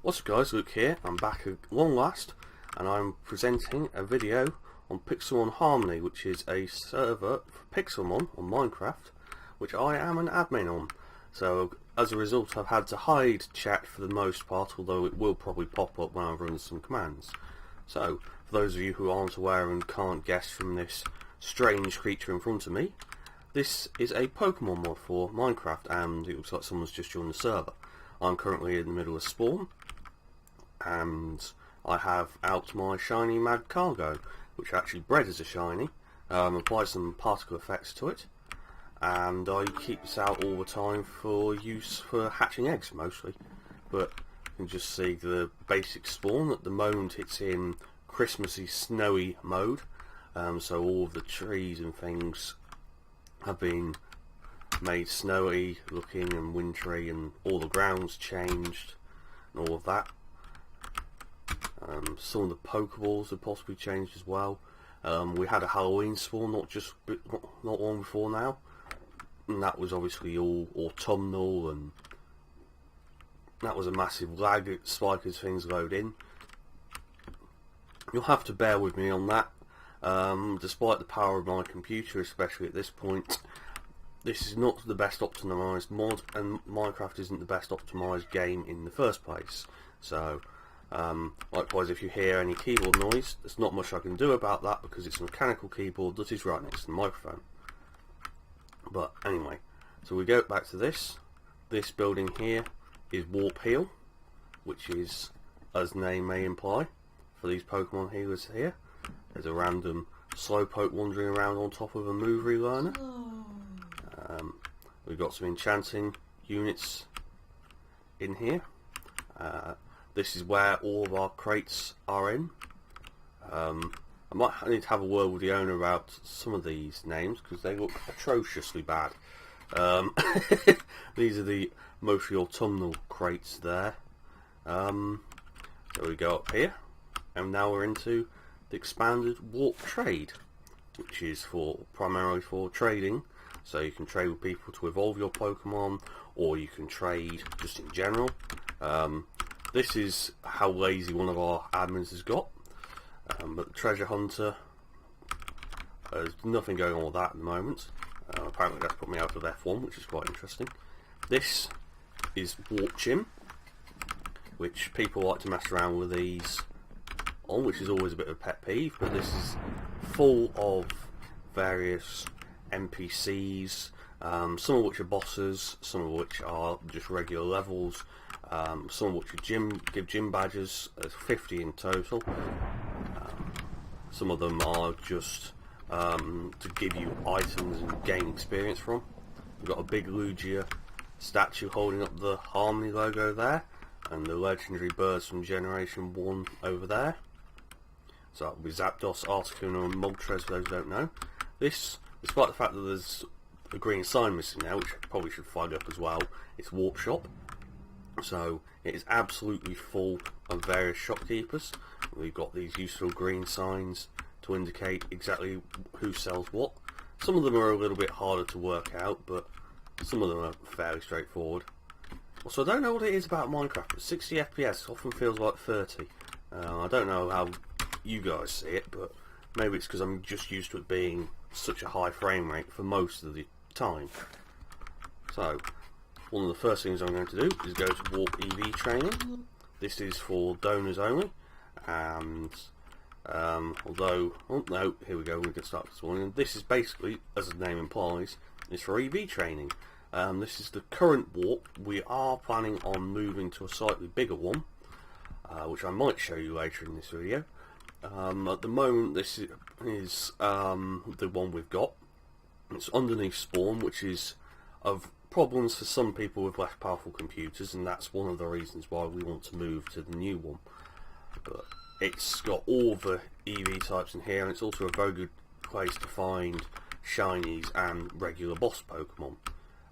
What's up guys, Luke here. I'm back at long last and I'm presenting a video on Pixelmon Harmony, which is a server for Pixelmon on Minecraft, which I am an admin on. So as a result I've had to hide chat for the most part, although it will probably pop up when I run some commands. So for those of you who aren't aware and can't guess from this strange creature in front of me, this is a Pokemon mod for Minecraft and it looks like someone's just joined the server. I'm currently in the middle of spawn and I have out my shiny Mad Cargo, which I actually bred as a shiny, applied some particle effects to it, and I keep this out all the time for use for hatching eggs mostly. But you can just see the basic spawn. At the moment it's in Christmassy snowy mode, so all of the trees and things have been made snowy looking and wintry, and all the ground's changed and all of that. Some of the Pokeballs have possibly changed as well. We had a Halloween spawn not long before now, and that was obviously all autumnal, and that was a massive lag spike as things load in. You'll have to bear with me on that. Despite the power of my computer, especially at this point, this is not the best optimised mod, and Minecraft isn't the best optimised game in the first place. So likewise, if you hear any keyboard noise, there's not much I can do about that because it's a mechanical keyboard that is right next to the microphone. But anyway, so we go back to this. This building here is Warp Heal, which is, as the name may imply, for these Pokemon healers here. There's a random Slowpoke wandering around on top of a move relearner. We've got some enchanting units in here. This is where all of our crates are in. I need to have a word with the owner about some of these names because they look atrociously bad. These are the mostly autumnal crates there. So we go up here, and now we're into the expanded Warp Trade, which is primarily for trading. So you can trade with people to evolve your Pokemon, or you can trade just in general. This is how lazy one of our admins has got. But the Treasure Hunter, there's nothing going on with that at the moment. Apparently that's put me out of F1, which is quite interesting. This is Warp Gym, which people like to mess around with these on, which is always a bit of a pet peeve, but this is full of various NPCs, some of which are bosses, some of which are just regular levels, some of which are give gym badges. There's 50 in total. Some of them are just to give you items and gain experience from. We've got a big Lugia statue holding up the Harmony logo there, and the legendary birds from Generation 1 over there. So that will be Zapdos, Articuno and Moltres for those who don't know. This, despite the fact that there's a green sign missing now, which I probably should flag up as well, it's Warp Shop. So it is absolutely full of various shopkeepers. We've got these useful green signs to indicate exactly who sells what. Some of them are a little bit harder to work out, but some of them are fairly straightforward. So I don't know what it is about Minecraft, but 60 FPS often feels like 30. I don't know how you guys see it, but maybe it's because I'm just used to it being such a high frame rate for most of the time. So one of the first things I'm going to do is go to Warp EV training. This is for donors only, and although, oh no, here we go, we can start this morning. This is basically, as the name implies, is for EV training. This is the current warp. We are planning on moving to a slightly bigger one, which I might show you later in this video. At the moment this is the one we've got. It's underneath spawn, which is of problems for some people with less powerful computers, and that's one of the reasons why we want to move to the new one. But it's got all the EV types in here, and it's also a very good place to find shinies and regular boss Pokemon.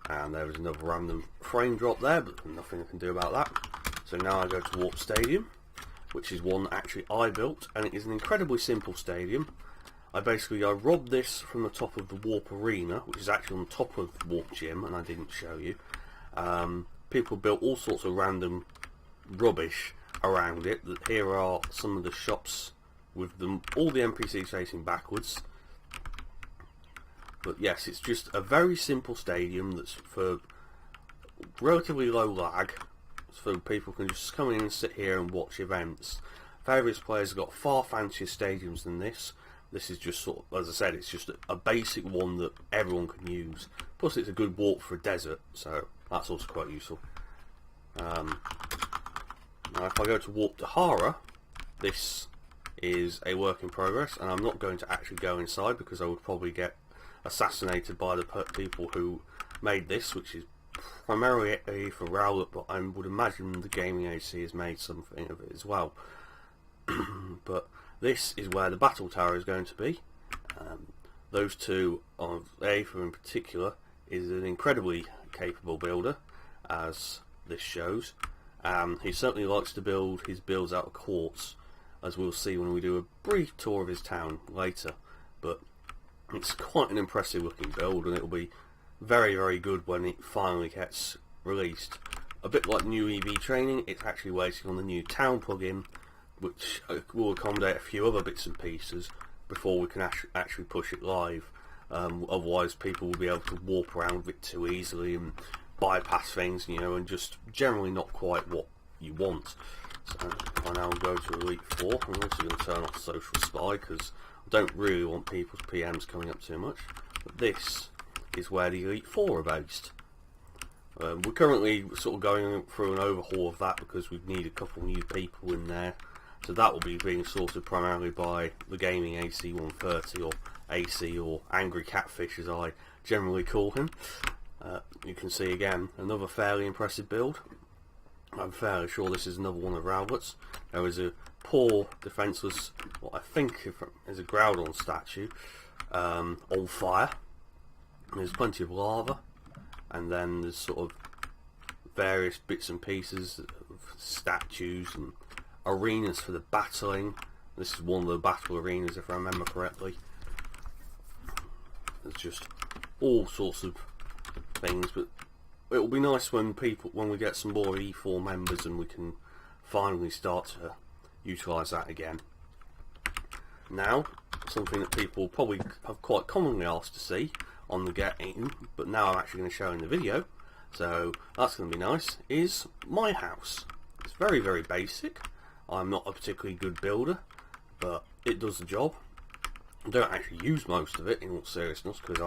And there was another random frame drop there, but nothing I can do about that. So now I go to Warp Stadium, which is one actually I built, and it is an incredibly simple stadium. I robbed this from the top of the Warp Arena, which is actually on top of Warp Gym, and I didn't show you. People built all sorts of random rubbish around it. That here are some of the shops with them, all the NPCs facing backwards. But yes, it's just a very simple stadium that's for relatively low lag, so people can just come in and sit here and watch events. Various players have got far fancier stadiums than this. This is just sort of, as I said, it's just a basic one that everyone can use. Plus it's a good walk for a desert, so that's also quite useful. Now if I go to Warp to Hara, this is a work in progress, and I'm not going to actually go inside because I would probably get assassinated by the people who made this, which is primarily for Rowlet, but I would imagine the gaming AC has made something of it as well. But this is where the battle tower is going to be. Those two, of Aether in particular, is an incredibly capable builder, as this shows. He certainly likes to build his builds out of quartz, as we'll see when we do a brief tour of his town later. But it's quite an impressive looking build, and it'll be very, very good when it finally gets released. A bit like new EV training, it's actually waiting on the new town plugin, which will accommodate a few other bits and pieces before we can actually push it live. Otherwise people will be able to warp around a bit too easily and bypass things, you know, and just generally not quite what you want. So I now go to Elite 4. I'm also going to turn off Social Spy because I don't really want people's PMs coming up too much. But this is where the Elite 4 are based. We're currently sort of going through an overhaul of that because we need a couple new people in there. So that will be being sorted primarily by the gaming AC 130, or AC, or Angry Catfish as I generally call him. You can see again another fairly impressive build. I'm fairly sure this is another one of Rowlet's. There is a poor defenceless, what I think is a Groudon statue, on fire. There's plenty of lava, and then there's sort of various bits and pieces of statues and arenas for the battling. This is one of the battle arenas if I remember correctly. There's just all sorts of things, but it will be nice when we get some more E4 members and we can finally start to utilise that again. Now, something that people probably have quite commonly asked to see on the game, but now I'm actually going to show in the video, so that's going to be nice, is my house. It's very, very basic. I'm not a particularly good builder, but it does the job. I don't actually use most of it in all seriousness because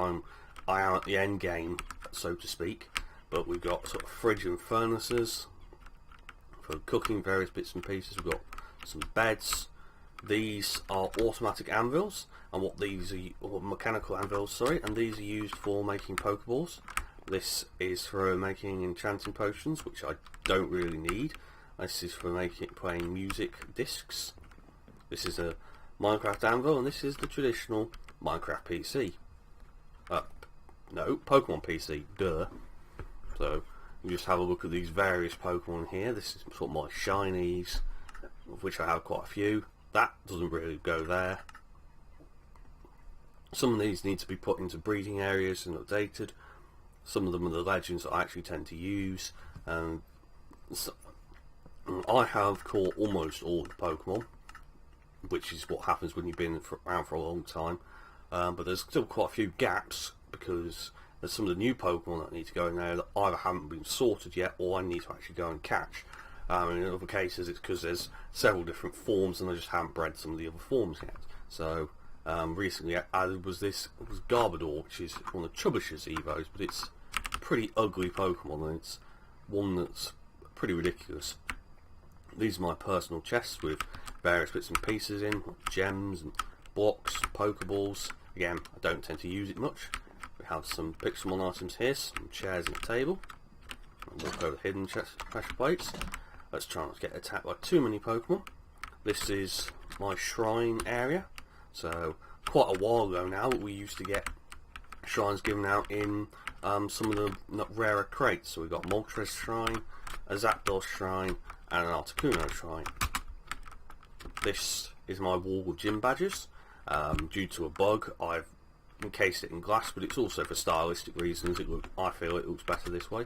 I am at the end game, so to speak. But we've got sort of fridge and furnaces for cooking various bits and pieces. We've got some beds. These are automatic anvils, and what these are, or mechanical anvils, sorry, and these are used for making Pokeballs. This is for making enchanting potions, which I don't really need. This is for playing music discs. This is a Minecraft anvil, and this is the traditional Minecraft PC. No, Pokemon PC, duh. So you just have a look at these various Pokemon here. This is sort of my shinies, of which I have quite a few. That doesn't really go there. Some of these need to be put into breeding areas and updated. Some of them are the legends that I actually tend to use. So I have caught almost all the Pokemon, which is what happens when you've been around for a long time. But there's still quite a few gaps because there's some of the new Pokemon that need to go in there that either haven't been sorted yet or I need to actually go and catch. In other cases it's because there's several different forms and I just haven't bred some of the other forms yet. So recently added was Garbodor, which is one of Chubbish's Evos, but it's a pretty ugly Pokemon and it's one that's pretty ridiculous. These are my personal chests with various bits and pieces in, like gems and blocks, Pokeballs. Again, I don't tend to use it much. We have some Pixelmon items here, some chairs and a table. And walk over hidden pressure plates. Let's try not to get attacked by too many Pokemon. This is my shrine area. So, quite a while ago now, we used to get shrines given out in some of the rarer crates. So we've got a Moltres shrine, a Zapdos shrine, and an Articuno shrine. This is my wall of gym badges. Due to a bug, I've encased it in glass, but it's also for stylistic reasons. I feel it looks better this way.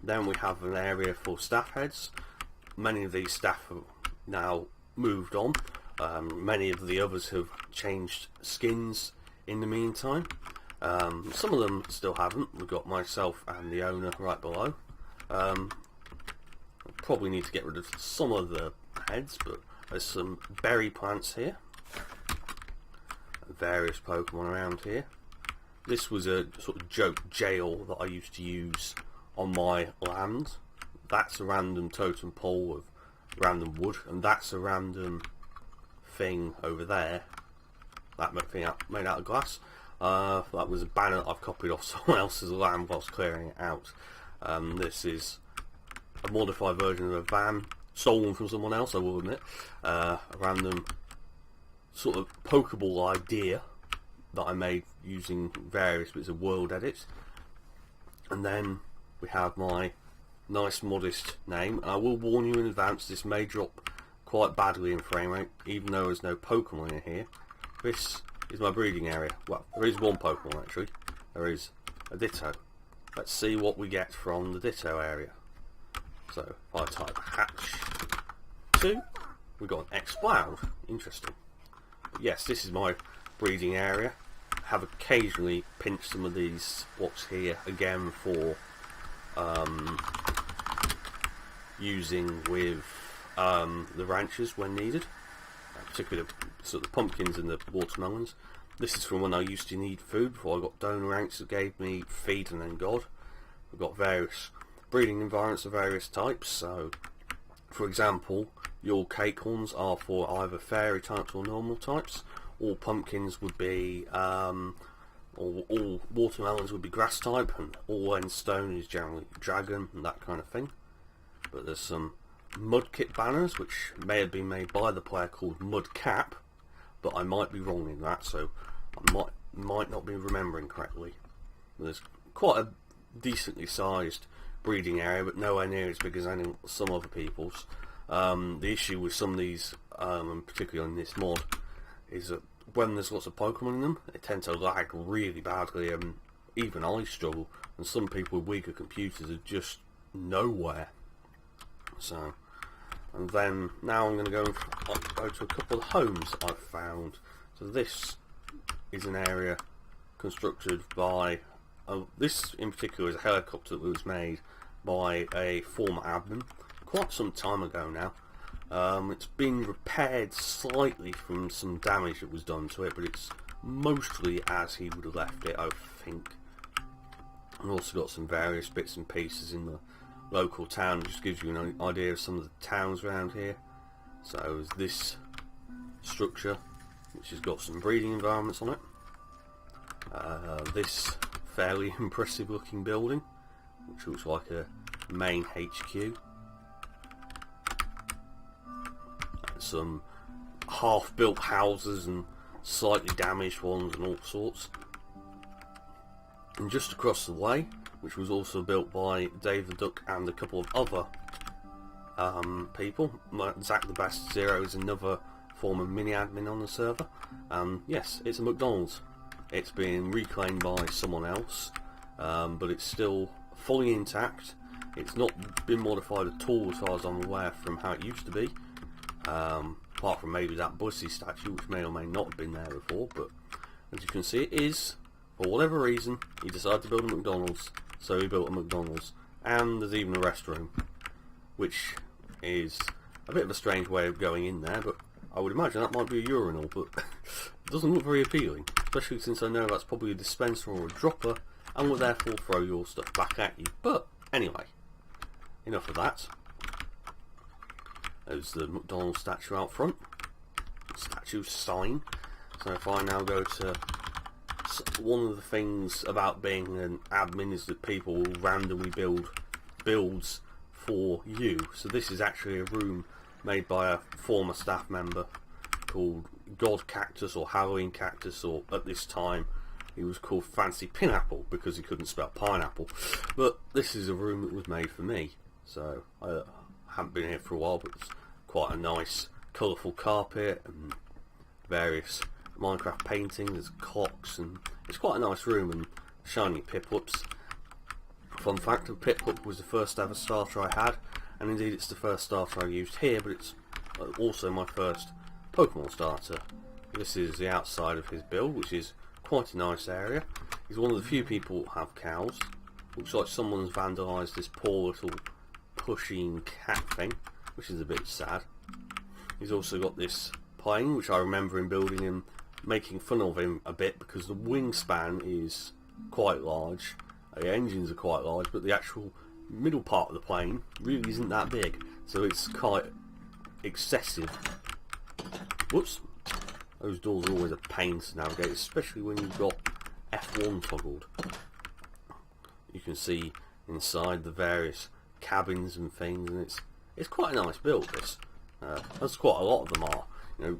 Then we have an area for staff heads. Many of these staff now moved on. Many of the others have changed skins in the meantime. Some of them still haven't. We've got myself and the owner right below. Probably need to get rid of some of the heads, but there's some berry plants here. Various Pokemon around here. This was a sort of joke jail that I used to use on my land. That's a random totem pole of random wood, and that's a random thing over there. That thing made out of glass. That was a banner that I've copied off someone else's land whilst clearing it out. This is a modified version of a van, stolen from someone else, I will admit. A random sort of Pokeball idea that I made using various bits of world edits. And then we have my nice modest name, and I will warn you in advance, this may drop quite badly in frame rate, even though there's no Pokemon in here. This is my breeding area. Well, there is one Pokemon actually. There is a Ditto. Let's see what we get from the Ditto area. So if I type hatch 2, we've got an X-Cloud. Interesting. But yes, this is my breeding area. I have occasionally pinched some of these blocks here again for using with the ranchers when needed, particularly the sort of pumpkins and the watermelons. This is from when I used to need food before I got donor ranks that gave me feed and then God. We've got various breeding environments of various types. So, for example, your cakehorns are for either fairy types or normal types. All pumpkins would be, all watermelons would be grass type, and all end stone is generally dragon and that kind of thing. But there's some Mudkip banners which may have been made by the player called Mudcap, but I might be wrong in that, so I might not be remembering correctly. There's quite a decently sized breeding area, but nowhere near as big as some other people's. The issue with some of these, and particularly on this mod, is that when there's lots of Pokemon in them, they tend to lag really badly, and even I struggle, and some people with weaker computers are just nowhere. So, and then now I'm going to go to a couple of homes I've found. So this is an area constructed by, this in particular is a helicopter that was made by a former admin quite some time ago now. It's been repaired slightly from some damage that was done to it, but it's mostly as he would have left it, I think. I've also got some various bits and pieces in the local town, just gives you an idea of some of the towns around here. So there's this structure which has got some breeding environments on it. This fairly impressive looking building which looks like a main HQ. Some half built houses and slightly damaged ones and all sorts. And just across the way, which was also built by Dave the Duck and a couple of other people. Zach the Best Zero is another former mini-admin on the server. Yes, it's a McDonald's. It's been reclaimed by someone else, but it's still fully intact. It's not been modified at all as far as I'm aware from how it used to be. Apart from maybe that Bussy statue, which may or may not have been there before, but as you can see it is, for whatever reason, he decided to build a McDonald's, so he built a McDonald's. And there's even a restroom, which is a bit of a strange way of going in there, but I would imagine that might be a urinal, but it doesn't look very appealing, especially since I know that's probably a dispenser or a dropper, and will therefore throw your stuff back at you. But anyway, enough of that. There's the McDonald's statue out front. Statue sign. So if I now go to, one of the things about being an admin is that people will randomly build builds for you. So this is actually a room made by a former staff member called God Cactus or Halloween Cactus, or at this time he was called Fancy Pineapple because he couldn't spell pineapple. But this is a room that was made for me. So I haven't been here for a while, but it's quite a nice colourful carpet and various Minecraft paintings, there's clocks, and it's quite a nice room, and shiny Piplups. Fun fact, a Piplup was the first ever starter I had, and indeed it's the first starter I used here, but it's also my first Pokemon starter. This is the outside of his build, which is quite a nice area. He's one of the few people who have cows. Looks like someone's vandalised this poor little pushing cat thing, which is a bit sad. He's also got this plane, which I remember him building him, making fun of him a bit because the wingspan is quite large, the engines are quite large, but the actual middle part of the plane really isn't that big, so it's quite excessive. Whoops, those doors are always a pain to navigate, especially when you've got F1 toggled. You can see inside the various cabins and things, and it's quite a nice build, this. That's quite a lot of them are. You know,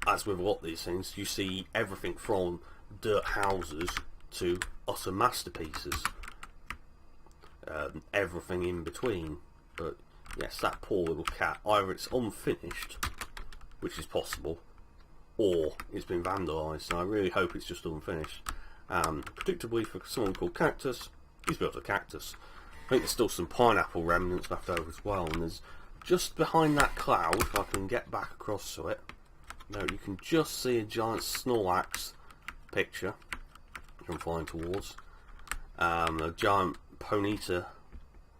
as with a lot of these things, you see everything from dirt houses to utter masterpieces. Everything in between. But yes, that poor little cat, either it's unfinished, which is possible, or it's been vandalised, so I really hope it's just unfinished. Predictably, for someone called Cactus, he's built a cactus. I think there's still some pineapple remnants left over as well, and there's just behind that cloud, if I can get back across to it, you can just see a giant Snorlax picture, which I'm flying towards, a giant Ponyta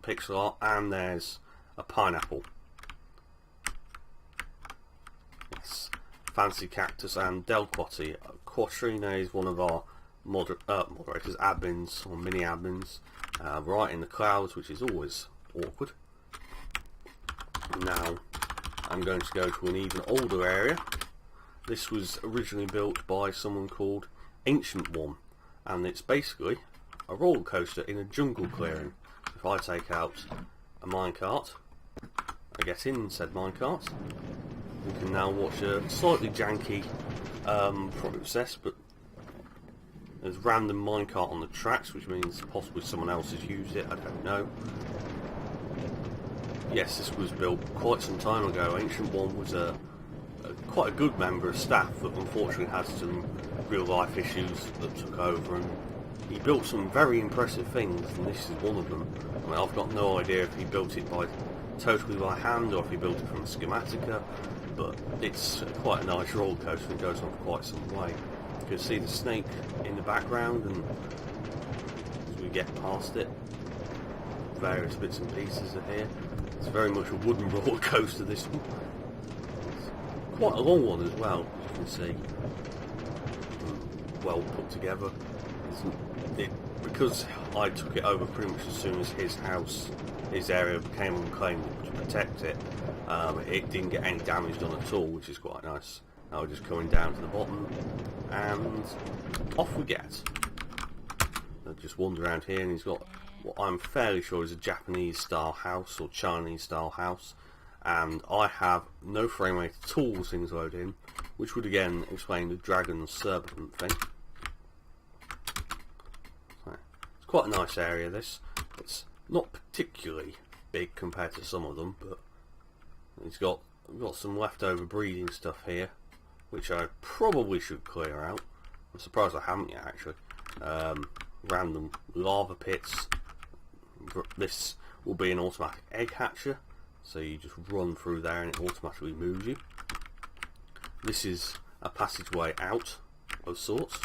pixel art, and there's a pineapple. Yes, Fancy Cactus and Delquati. Quattrina is one of our moderators, admins, or mini admins, right in the clouds, which is always awkward. Now I'm going to go to an even older area. This was originally built by someone called Ancient One, and it's basically a roller coaster in a jungle clearing. If I take out a minecart, I get in said minecart. We can now watch a slightly janky process, but there's random minecart on the tracks, which means possibly someone else has used it, I don't know. Yes, this was built quite some time ago. Ancient One was quite a good member of staff that unfortunately had some real life issues that took over, and he built some very impressive things, and this is one of them. I mean, I've got no idea if he built it totally by hand or if he built it from a schematica, but it's quite a nice roller coaster and goes on for quite some way. You can see the snake in the background, and as we get past it, various bits and pieces are here. It's very much a wooden roller coaster, this one. It's quite a long one as well, as you can see. Well put together. Because I took it over pretty much as soon as his area became unclaimed to protect it, it didn't get any damage done at all, which is quite nice. Now we're just coming down to the bottom, and off we get. I'll just wander around here, and he's got what I'm fairly sure is a Japanese style house or Chinese style house, and I have no frame rate at all as things load in, which would again explain the dragon serpent thing. So, it's quite a nice area, this. It's not particularly big compared to some of them, but we've got some leftover breeding stuff here, which I probably should clear out. I'm surprised I haven't yet, actually. Random lava pits. This will be an automatic egg hatcher, so you just run through there and it automatically moves you. This is a passageway out of sorts.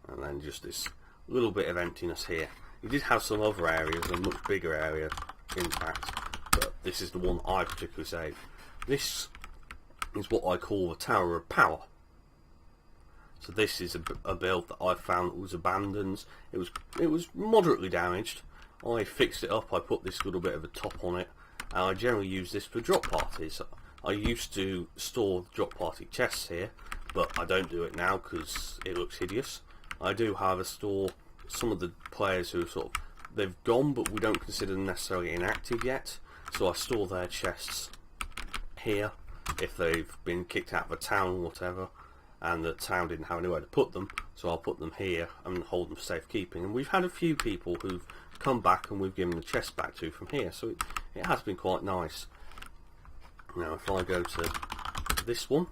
And then just this little bit of emptiness here. You did have some other areas, a much bigger area in fact, but this is the one I particularly saved. This is what I call the Tower of Power. So this is a build that I found was abandoned. It was moderately damaged. I fixed it up. I put this little bit of a top on it, and I generally use this for drop parties. I used to store drop party chests here, but I don't do it now because it looks hideous. I do, however, store some of the players who they've gone, but we don't consider them necessarily inactive yet. So I store their chests here if they've been kicked out of a town or whatever, and the town didn't have anywhere to put them, so I'll put them here and hold them for safekeeping. And we've had a few people who've come back and we've given the chest back to from here, so it has been quite nice. Now if I go to this one,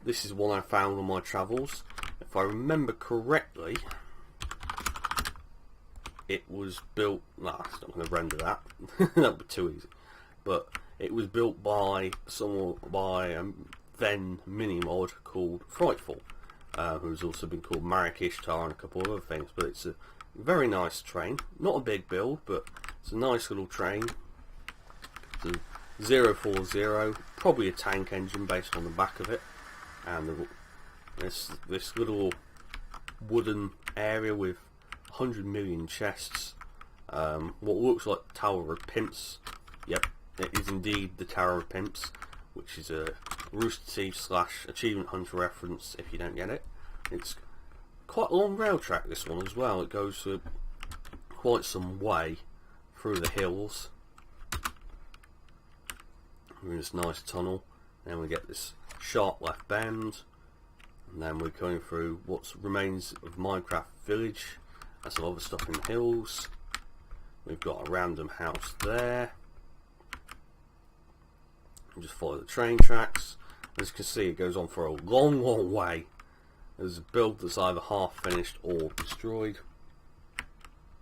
this is one I found on my travels. If I remember correctly, it was built. Nah, I'm not going to render that. That would be too easy. But it was built by someone, by a then mini mod called Frightful, who's also been called Marek Ishtar and a couple of other things. But it's a very nice train. Not a big build, but it's a nice little train. It's a 040, probably a tank engine based on the back of it, and this little wooden area with 100 million chests. What looks like Tower of Pimps. Yep, it is indeed the Tower of Pimps, which is a Rooster Teeth / Achievement Hunter reference if you don't get it. It's quite a long rail track, this one as well. It goes for quite some way through the hills. We're in this nice tunnel, then we get this sharp left bend, and then we're going through what remains of Minecraft Village and some other stuff in the hills. We've got a random house there. And just follow the train tracks. As you can see, it goes on for a long, long way. There's a build that's either half finished or destroyed.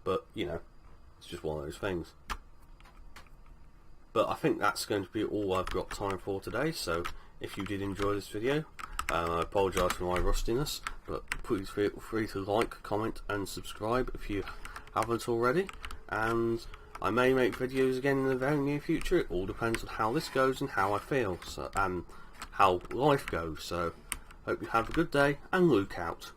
But, you know, it's just one of those things. But I think that's going to be all I've got time for today. So if you did enjoy this video, I apologise for my rustiness, but please feel free to like, comment and subscribe if you haven't already. And I may make videos again in the very near future. It all depends on how this goes and how I feel, so, and how life goes. So hope you have a good day, and look out.